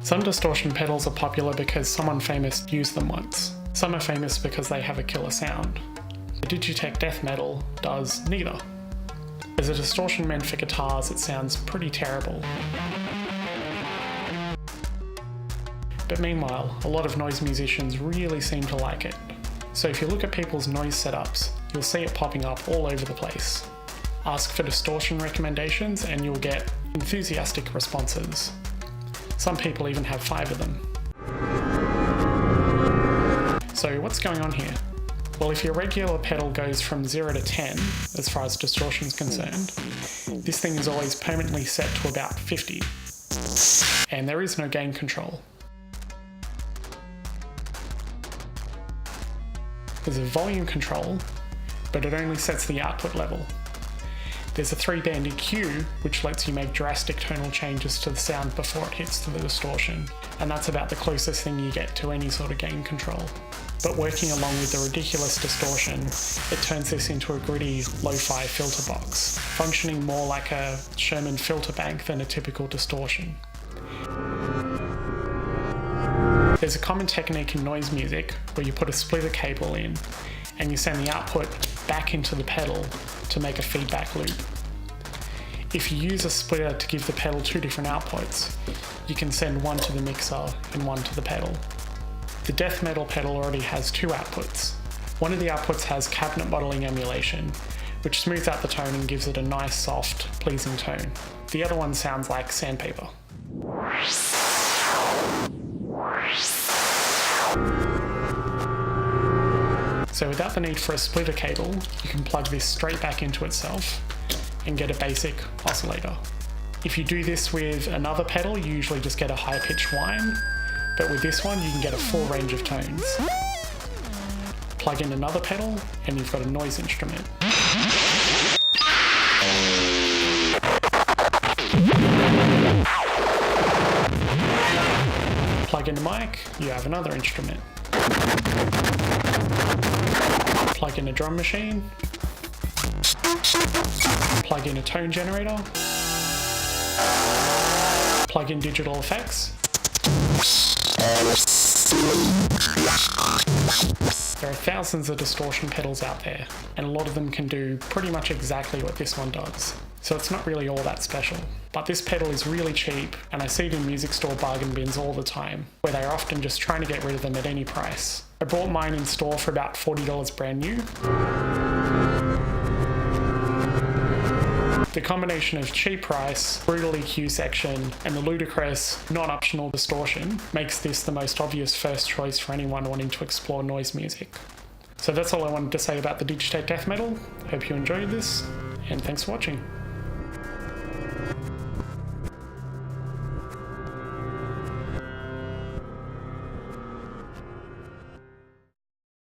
Some distortion pedals are popular because someone famous used them once. Some are famous because they have a killer sound. The Digitech Death Metal does neither. As a distortion meant for guitars, it sounds pretty terrible. But meanwhile, a lot of noise musicians really seem to like it. So if you look at people's noise setups, you'll see it popping up all over the place. Ask for distortion recommendations and you'll get enthusiastic responses. Some people even have 5 of them. So what's going on here? Well, if your regular pedal goes from 0 to 10, as far as distortion is concerned, this thing is always permanently set to about 50. And there is no gain control. There's a volume control, but it only sets the output level. There's a 3-band EQ, which lets you make drastic tonal changes to the sound before it hits to the distortion, and that's about the closest thing you get to any sort of gain control. But working along with the ridiculous distortion, it turns this into a gritty, lo-fi filter box, functioning more like a Sherman filter bank than a typical distortion. There's a common technique in noise music where you put a splitter cable in and you send the output back into the pedal to make a feedback loop. If you use a splitter to give the pedal 2 different outputs, you can send one to the mixer and one to the pedal. The death metal pedal already has 2 outputs. One of the outputs has cabinet modeling emulation, which smooths out the tone and gives it a nice, soft, pleasing tone. The other one sounds like sandpaper. So without the need for a splitter cable, you can plug this straight back into itself and get a basic oscillator. If you do this with another pedal, you usually just get a high-pitched whine, but with this one you can get a full range of tones. Plug in another pedal and you've got a noise instrument. Plug in a mic, you have another instrument. Plug in a drum machine. Plug in a tone generator. Plug in digital effects. There are thousands of distortion pedals out there, and a lot of them can do pretty much exactly what this one does. So it's not really all that special. But this pedal is really cheap, and I see it in music store bargain bins all the time, where they are often just trying to get rid of them at any price. I bought mine in store for about $40 brand new. The combination of cheap price, brutal EQ section, and the ludicrous, non-optional distortion makes this the most obvious first choice for anyone wanting to explore noise music. So that's all I wanted to say about the Digitech Death Metal. Hope you enjoyed this, and thanks for watching.